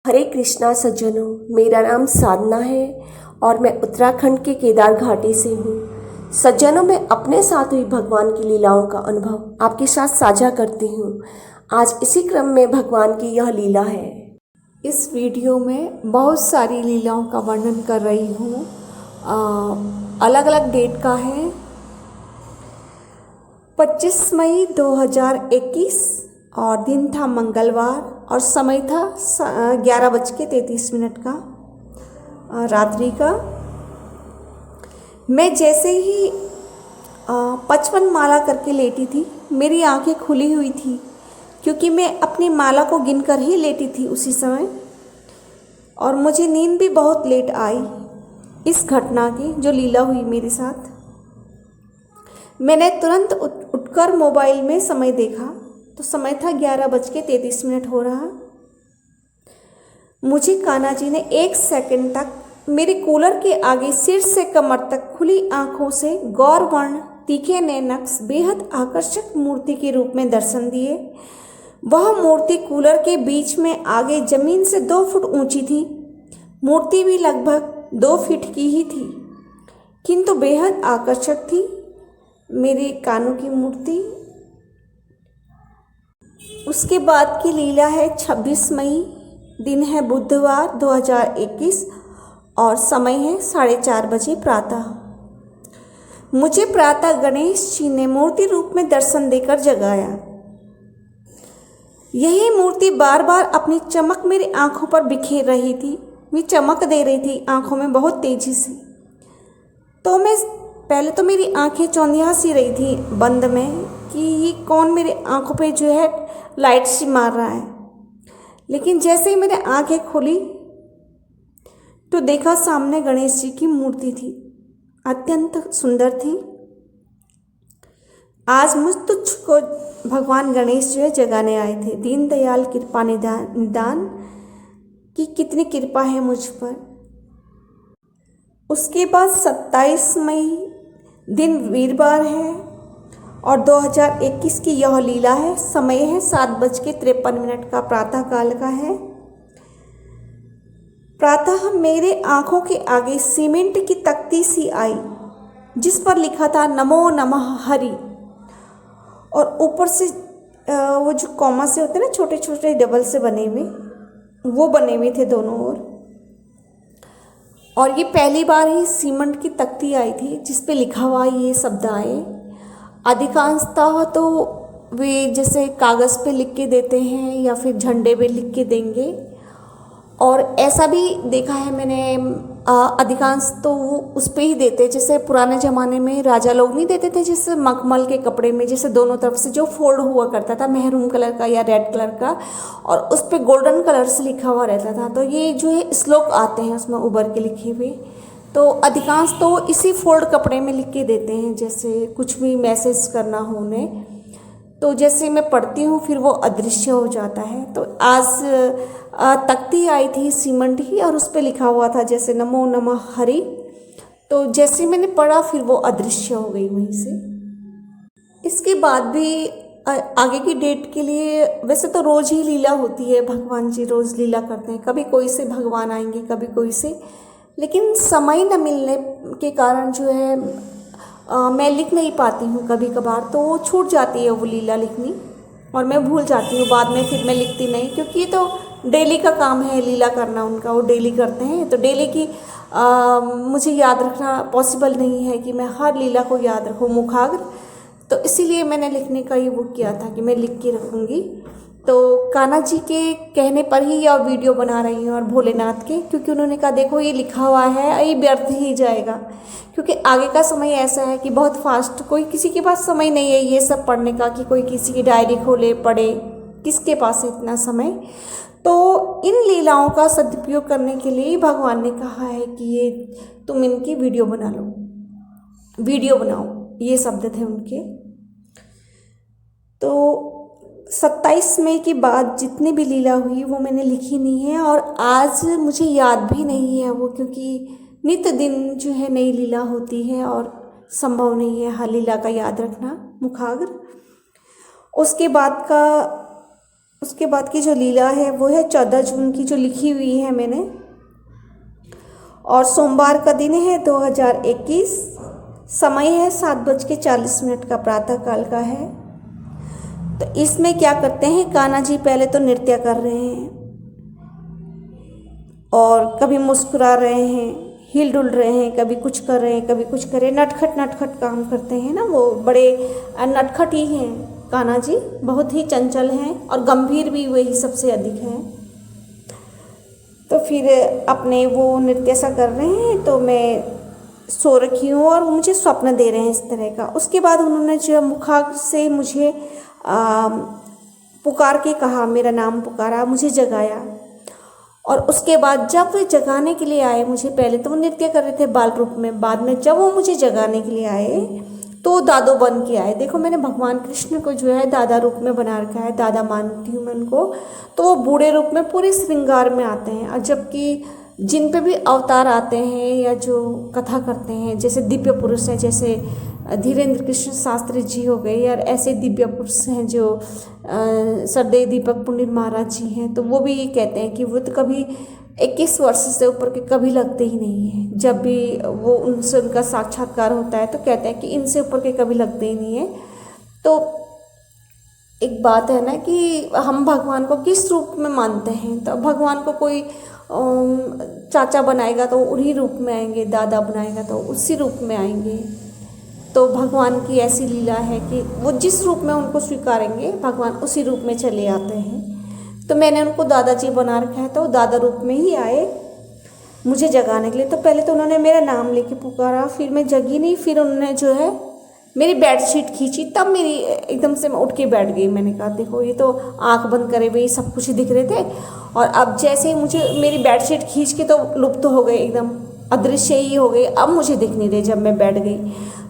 हरे कृष्णा सज्जनों, मेरा नाम साधना है और मैं उत्तराखंड के केदार घाटी से हूँ। सज्जनों, मैं अपने साथ हुई भगवान की लीलाओं का अनुभव आपके साथ साझा करती हूँ। आज इसी क्रम में भगवान की यह लीला है। इस वीडियो में बहुत सारी लीलाओं का वर्णन कर रही हूँ। अलग अलग डेट का है। 25 मई 2021 और दिन था मंगलवार और समय था 11:33 का रात्रि का। मैं जैसे ही 55 माला करके लेटी थी, मेरी आंखें खुली हुई थी क्योंकि मैं अपनी माला को गिनकर ही लेटी थी उसी समय, और मुझे नींद भी बहुत लेट आई इस घटना की जो लीला हुई मेरे साथ। मैंने तुरंत उठकर मोबाइल में समय देखा तो समय था 11:33 हो रहा। मुझे कान्हा जी ने 1 सेकंड तक मेरे कूलर के आगे सिर से कमर तक खुली आंखों से गौर वर्ण तीखे नैनक्स बेहद आकर्षक मूर्ति के रूप में दर्शन दिए। वह मूर्ति कूलर के बीच में आगे जमीन से 2 फुट ऊंची थी। मूर्ति भी लगभग 2 फीट की ही थी, किंतु बेहद आकर्षक थी मेरी कान्हा की मूर्ति। उसके बाद की लीला है 26 मई, दिन है बुधवार 2021 और समय है 4:30 बजे प्रातः। मुझे प्रातः गणेश जी ने मूर्ति रूप में दर्शन देकर जगाया। यही मूर्ति बार बार अपनी चमक मेरी आंखों पर बिखेर रही थी। वे चमक दे रही थी आंखों में बहुत तेजी से। तो मैं पहले तो मेरी आंखें चौंधिया सी रही थी बंद में कि ये कौन मेरे आंखों पे जो है लाइट सी मार रहा है। लेकिन जैसे ही मेरी आंखें खुली तो देखा सामने गणेश जी की मूर्ति थी, अत्यंत सुंदर थी। आज मुझ तुझको भगवान गणेश जो है जगाने आए थे। दीनदयाल कृपा निदान की कितनी कृपा है मुझ पर। उसके बाद 27 मई दिन वीरवार है और 2021 की यह लीला है। समय है 7:53 का प्रातः काल का है। प्रातः मेरे आंखों के आगे सीमेंट की तख्ती सी आई जिस पर लिखा था नमो नमः हरि, और ऊपर से वो जो कॉमा से होते हैं ना, छोटे छोटे डबल से बने हुए, वो बने हुए थे दोनों ओर। और ये पहली बार ही सीमेंट की तख्ती आई थी जिस पे लिखा हुआ ये शब्द आए। अधिकांशतः तो वे जैसे कागज़ पे लिख के देते हैं या फिर झंडे पे लिख के देंगे, और ऐसा भी देखा है मैंने अधिकांश तो वो उस पे ही देते। जैसे पुराने ज़माने में राजा लोग नहीं देते थे जैसे मखमल के कपड़े में, जैसे दोनों तरफ से जो फोल्ड हुआ करता था मेहरून कलर का या रेड कलर का, और उस पर गोल्डन कलर से लिखा हुआ रहता था। तो ये जो है श्लोक आते हैं उसमें उभर के लिखे हुए, तो अधिकांश तो इसी फोल्ड कपड़े में लिख के देते हैं जैसे कुछ भी मैसेज करना हो उन्हें। तो जैसे मैं पढ़ती हूँ फिर वो अदृश्य हो जाता है। तो आज तख्ती आई थी सीमेंट ही और उस पर लिखा हुआ था जैसे नमो नमः हरि। तो जैसे मैंने पढ़ा फिर वो अदृश्य हो गई वहीं से। इसके बाद भी आगे की डेट के लिए वैसे तो रोज़ ही लीला होती है, भगवान जी रोज़ लीला करते हैं। कभी कोई से भगवान आएंगे, कभी कोई से, लेकिन समय न मिलने के कारण जो है मैं लिख नहीं पाती हूँ। कभी कभार तो वो छूट जाती है वो लीला लिखनी, और मैं भूल जाती हूँ बाद में, फिर मैं लिखती नहीं, क्योंकि ये तो डेली का काम है लीला करना उनका, वो डेली करते हैं। तो डेली की मुझे याद रखना पॉसिबल नहीं है कि मैं हर लीला को याद रखूँ मुखाग्र। तो इसीलिए मैंने लिखने का ये वो किया था कि मैं लिख के रखूँगी। तो कान्हा जी के कहने पर ही यह वीडियो बना रही हूँ, और भोलेनाथ के, क्योंकि उन्होंने कहा देखो ये लिखा हुआ है, ये व्यर्थ ही जाएगा। क्योंकि आगे का समय ऐसा है कि बहुत फास्ट, कोई किसी के पास समय नहीं है ये सब पढ़ने का कि कोई किसी की डायरी खोले पढ़े, किसके पास है इतना समय। तो इन लीलाओं का सदुपयोग करने के लिए भगवान ने कहा है कि ये तुम इनकी वीडियो बना लो, वीडियो बनाओ, ये शब्द थे उनके। तो 27 मई के बाद जितनी भी लीला हुई वो मैंने लिखी नहीं है, और आज मुझे याद भी नहीं है वो, क्योंकि नित्य दिन जो है नई लीला होती है और संभव नहीं है हर लीला का याद रखना मुखाग्र। उसके बाद का उसके बाद की जो लीला है वो है 14 जून की, जो लिखी हुई है मैंने, और सोमवार का दिन है 2021। समय है 7:40 का, प्रातः काल का है। तो इसमें क्या करते हैं, कान्हा जी पहले तो नृत्य कर रहे हैं और कभी मुस्कुरा रहे हैं, हिल डुल रहे हैं, कभी कुछ कर रहे हैं, कभी कुछ कर रहे हैं, नटखट नटखट काम करते हैं ना, वो बड़े नटखट ही हैं कान्हा जी, बहुत ही चंचल हैं और गंभीर भी वही सबसे अधिक हैं। तो फिर अपने वो नृत्य सा कर रहे हैं, तो मैं सो रखी हूँ और मुझे स्वप्न दे रहे हैं इस तरह का। उसके बाद उन्होंने जो मुखाग्र से मुझे पुकार के कहा, मेरा नाम पुकारा, मुझे जगाया। और उसके बाद जब वे जगाने के लिए आए मुझे, पहले तो वो नृत्य कर रहे थे बाल रूप में, बाद में जब वो मुझे जगाने के लिए आए तो दादो बन के आए। देखो मैंने भगवान कृष्ण को जो है दादा रूप में बना रखा है, दादा मानती हूँ मैं उनको। तो वो बूढ़े रूप में पूरे श्रृंगार में आते हैं, और जबकि जिन पे भी अवतार आते हैं या जो कथा करते हैं, जैसे दिव्य पुरुष हैं, जैसे धीरेन्द्र कृष्ण शास्त्री जी हो गए, यार ऐसे दिव्य पुरुष हैं जो सरदेव दीपक पुनीत महाराज जी हैं, तो वो भी ये कहते हैं कि वो तो कभी 21 वर्ष से ऊपर के कभी लगते ही नहीं हैं। जब भी वो उनसे उनका साक्षात्कार होता है तो कहते हैं कि इनसे ऊपर के कभी लगते ही नहीं है। तो एक बात है ना कि हम भगवान को किस रूप में मानते हैं, तो भगवान को कोई चाचा बनाएगा तो उन्हीं रूप में आएंगे, दादा बनाएगा तो उसी रूप में आएंगे। तो भगवान की ऐसी लीला है कि वो जिस रूप में उनको स्वीकारेंगे भगवान उसी रूप में चले आते हैं। तो मैंने उनको दादाजी बना रखा है, तो दादा रूप में ही आए मुझे जगाने के लिए। तो पहले तो उन्होंने मेरा नाम लेके पुकारा, फिर मैं जगी नहीं, फिर उन्होंने जो है मेरी बेडशीट खींची, तब मेरी एकदम से मैं उठ के बैठ गई। मैंने कहा देखो ये तो आंख बंद करे हुए सब कुछ दिख रहे थे, और अब जैसे ही मुझे मेरी बेडशीट खींच के तो लुप्त हो गए, एकदम अदृश्य ही हो गई, अब मुझे दिख नहीं रहे। जब मैं बैठ गई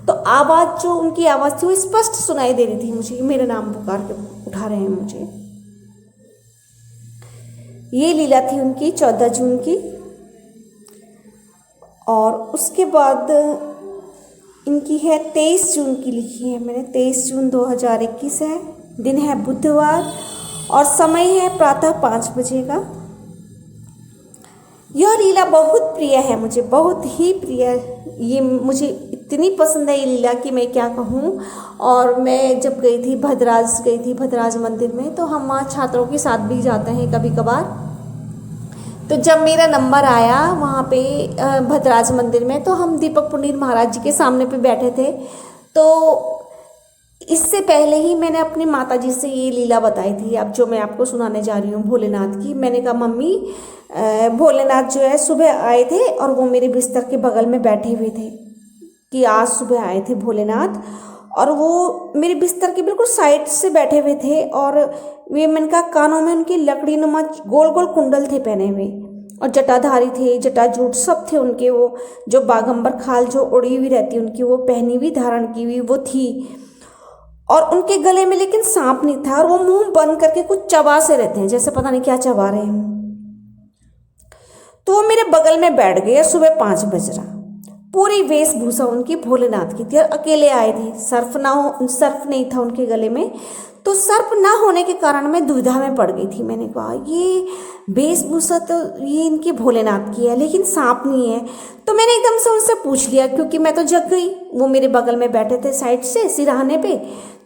तो आवाज़, जो उनकी आवाज़ थी वो स्पष्ट सुनाई दे रही थी मुझे, मेरा नाम पुकार के उठा रहे हैं मुझे। ये लीला थी उनकी 14 जून की। और उसके बाद इनकी है 23 जून की, लिखी है मैंने, 23 जून 2021 है, दिन है बुधवार और समय है प्रातः 5 बजे का। यह लीला बहुत प्रिय है मुझे, बहुत ही प्रिय। ये मुझे इतनी पसंद है ये लीला कि मैं क्या कहूँ। और मैं जब गई थी भद्राज मंदिर में, तो हम वहाँ छात्रों के साथ भी जाते हैं कभी कभार। तो जब मेरा नंबर आया वहाँ पे भद्राज मंदिर में, तो हम दीपक पुनीत महाराज जी के सामने पे बैठे थे। तो इससे पहले ही मैंने अपनी माताजी से ये लीला बताई थी, अब जो मैं आपको सुनाने जा रही हूँ भोलेनाथ की। मैंने कहा मम्मी, भोलेनाथ जो है सुबह आए थे और वो मेरे बिस्तर के बगल में बैठे हुए थे, कि आज सुबह आए थे भोलेनाथ, और वो मेरे बिस्तर के बिल्कुल साइड से बैठे हुए थे। और वे, मैंने कहा, कानों में उनकी लकड़ी नुमा गोल गोल कुंडल थे पहने हुए, और जटाधारी थे, जटाजूट सब थे उनके। वो जो बागंबर खाल जो उड़ी हुई रहती उनकी, वो पहनी हुई, धारण की हुई वो थी। और उनके गले में लेकिन सांप नहीं था, और वो मुंह बंद करके कुछ चबा से रहते हैं, जैसे पता नहीं क्या चबा रहे हैं। तो वो मेरे बगल में बैठ गए, सुबह 5 बज रहा। पूरी वेशभूषा उनकी भोलेनाथ की थी, और अकेले आए थे, सर्फ नहीं था उनके गले में। तो सर्प ना होने के कारण मैं दुविधा में पड़ गई थी। मैंने कहा ये वेशभूषा तो ये इनकी भोलेनाथ की है, लेकिन सांप नहीं है। तो मैंने एकदम से उनसे पूछ लिया, क्योंकि मैं तो जग गई, वो मेरे बगल में बैठे थे साइड से सिरहाने पे।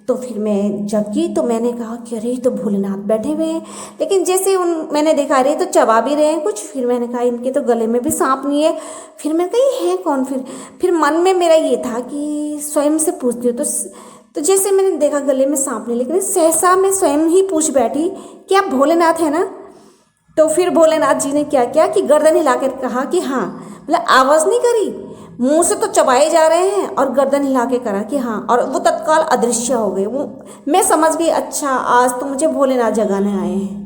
तो फिर मैं जगी, तो मैंने कहा कि अरे तो भोलेनाथ बैठे हुए हैं, लेकिन जैसे मैंने देखा रहे तो चबा भी रहे हैं कुछ। फिर मैंने कहा इनके तो गले में भी सांप नहीं है। फिर मैं कही है कौन? फिर मन में मेरा ये था कि स्वयं से पूछती हूँ। तो जैसे मैंने देखा गले में सांप नहीं, लेकिन सहसा मैं स्वयं ही पूछ बैठी कि आप भोलेनाथ है ना? तो फिर भोलेनाथ जी ने क्या किया कि गर्दन हिला कर कहा कि हाँ, मतलब आवाज़ नहीं करी, मुंह से तो चबाए जा रहे हैं, और गर्दन हिला के करा कि हाँ, और वो तत्काल अदृश्य हो गए। वो मैं समझ गई, अच्छा आज तो मुझे भोलेनाथ जगाने आए हैं,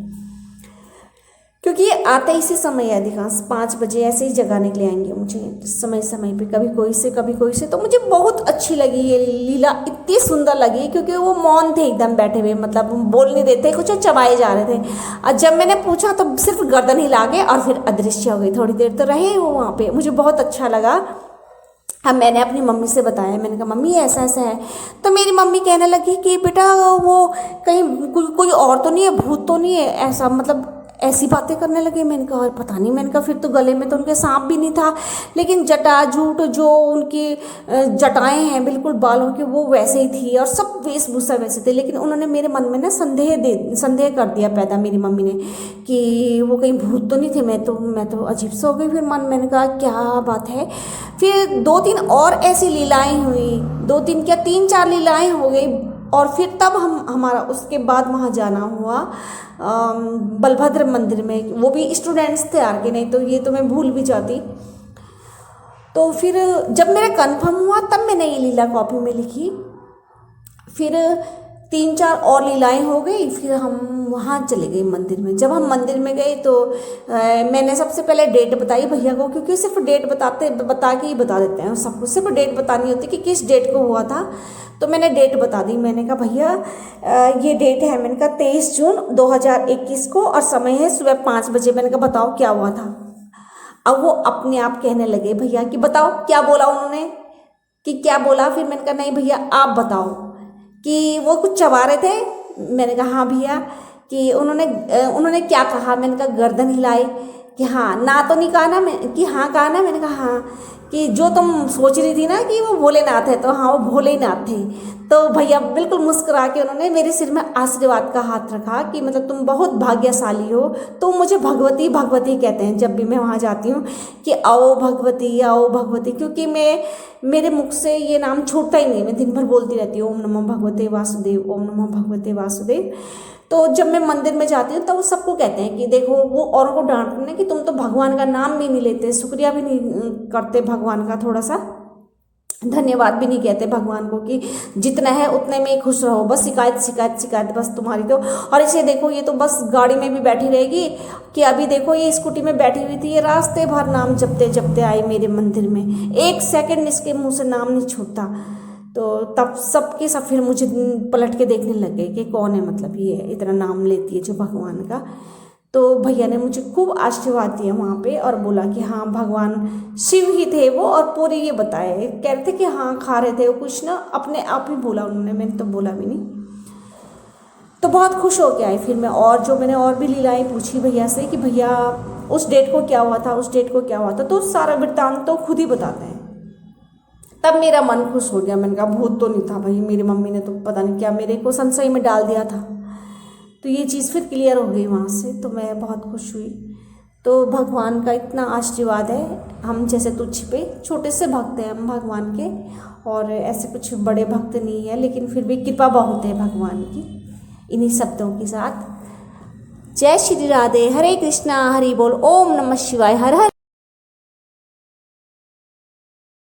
क्योंकि ये आते इसी समय है, अधिकांश 5 बजे ऐसे ही जगाने के लिए आएंगे मुझे समय पे, कभी कोई से कभी कोई से। तो मुझे बहुत अच्छी लगी ये लीला, इतनी सुंदर लगी, क्योंकि वो मौन थे एकदम बैठे हुए, मतलब बोल नहीं देते कुछ, चबाए जा रहे थे। और जब मैंने पूछा तो सिर्फ गर्दन हिला के और फिर अदृश्य हो गई। थोड़ी देर तो रहे वो वहाँ पे, मुझे बहुत अच्छा लगा। अब मैंने अपनी मम्मी से बताया, मैंने कहा मम्मी ऐसा ऐसा है। तो मेरी मम्मी कहने लगी कि बेटा वो कहीं कोई और तो नहीं है, भूत तो नहीं है, ऐसा मतलब ऐसी बातें करने लगे। मैंने कहा पता नहीं, मैंने कहा फिर तो गले में तो उनके सांप भी नहीं था, लेकिन जटाजूट जो उनकी जटाएं हैं बिल्कुल बालों की वो वैसे ही थी और सब वेशभूषा वैसे थे। लेकिन उन्होंने मेरे मन में ना संदेह कर दिया पैदा मेरी मम्मी ने कि वो कहीं भूत तो नहीं थे। मैं तो अजीब सा हो गई फिर मन, मैंने कहा क्या बात है। फिर 2-3 और ऐसी लीलाएं हुई, 2-3 क्या 3-4 लीलाएं हो गई। और फिर तब हमारा उसके बाद वहाँ जाना हुआ बलभद्र मंदिर में। वो भी स्टूडेंट्स थे आगे, नहीं तो ये तो मैं भूल भी जाती। तो फिर जब मेरा कंफर्म हुआ तब मैंने ये लीला कॉपी में लिखी। फिर 3-4 और लीलाएं हो गई, फिर हम वहाँ चले गए मंदिर में। जब हम मंदिर में गए तो मैंने सबसे पहले डेट बताई भैया को, क्योंकि सिर्फ डेट बता के ही बता देते हैं सबको, सिर्फ डेट बतानी होती कि किस डेट को हुआ था। तो मैंने डेट बता दी, मैंने कहा भैया ये डेट है, मैंने कहा 23 जून 2021 को और समय है सुबह 5 बजे। मैंने कहा बताओ क्या हुआ था। अब वो अपने आप कहने लगे भैया कि बताओ क्या बोला उन्होंने, कि क्या बोला। फिर मैंने कहा नहीं भैया आप बताओ, कि वो कुछ चबा रहे थे। मैंने कहा हाँ भैया, कि उन्होंने क्या कहा। मैंने कहा गर्दन हिलाई, कि हाँ ना तो नहीं कहा ना, मैं कि हाँ कहा ना। मैंने कहा हाँ, कि जो तुम सोच रही थी ना कि वो भोलेनाथ है, तो हाँ वो भोलेनाथ थे। तो भैया बिल्कुल मुस्कुरा के उन्होंने मेरे सिर में आशीर्वाद का हाथ रखा कि मतलब तुम बहुत भाग्यशाली हो। तो मुझे भगवती भगवती कहते हैं जब भी मैं वहाँ जाती हूँ, कि आओ भगवती आओ भगवती, क्योंकि मेरे मुख से ये नाम छूटता ही नहीं, मैं दिन भर बोलती रहती हूँ ओम नमो भगवते वासुदेव, ओम नमो भगवते वासुदेव। तो जब मैं मंदिर में जाती हूँ तो वो सबको कहते हैं कि देखो, वो औरों को डांटते हैं कि तुम तो भगवान का नाम भी नहीं लेते, शुक्रिया भी नहीं करते भगवान का, थोड़ा सा धन्यवाद भी नहीं कहते भगवान को, कि जितना है उतने में ही खुश रहो, बस शिकायत शिकायत शिकायत बस तुम्हारी तो। और इसे देखो ये तो बस गाड़ी में भी बैठी रहेगी, कि अभी देखो ये स्कूटी में बैठी हुई थी, ये रास्ते भर नाम जपते जपते आई मेरे मंदिर में, 1 सेकंड इसके मुंह से नाम नहीं छूटता। तो तब सबके सब फिर मुझे पलट के देखने लग गए कि कौन है, मतलब ये इतना नाम लेती है जो भगवान का। तो भैया ने मुझे खूब आशीर्वाद दिया वहाँ पे और बोला कि हाँ भगवान शिव ही थे वो, और पूरे ये बताए, कह रहे थे कि हाँ खा रहे थे वो कुछ ना, अपने आप ही बोला उन्होंने, मैंने तो बोला भी नहीं। तो बहुत खुश हो के आई। फिर मैंने और भी लीलाएं पूछी भैया से कि भैया उस डेट को क्या हुआ था, उस डेट को क्या हुआ था। तो सारा वृत्तांत तो खुद ही बताते हैं। तब मेरा मन खुश हो गया, मैंने कहा भूत तो नहीं था भाई, मेरी मम्मी ने तो पता नहीं क्या मेरे को संशय में डाल दिया था। तो ये चीज़ फिर क्लियर हो गई वहाँ से, तो मैं बहुत खुश हुई। तो भगवान का इतना आशीर्वाद है, हम जैसे तुच्छ पे छोटे से भक्त हैं हम भगवान के, और ऐसे कुछ बड़े भक्त नहीं है, लेकिन फिर भी कृपा बहुत है भगवान की। इन्हीं शब्दों के साथ जय श्री राधे, हरे कृष्णा, हरि बोल, ओम नमः शिवाय, हर हर।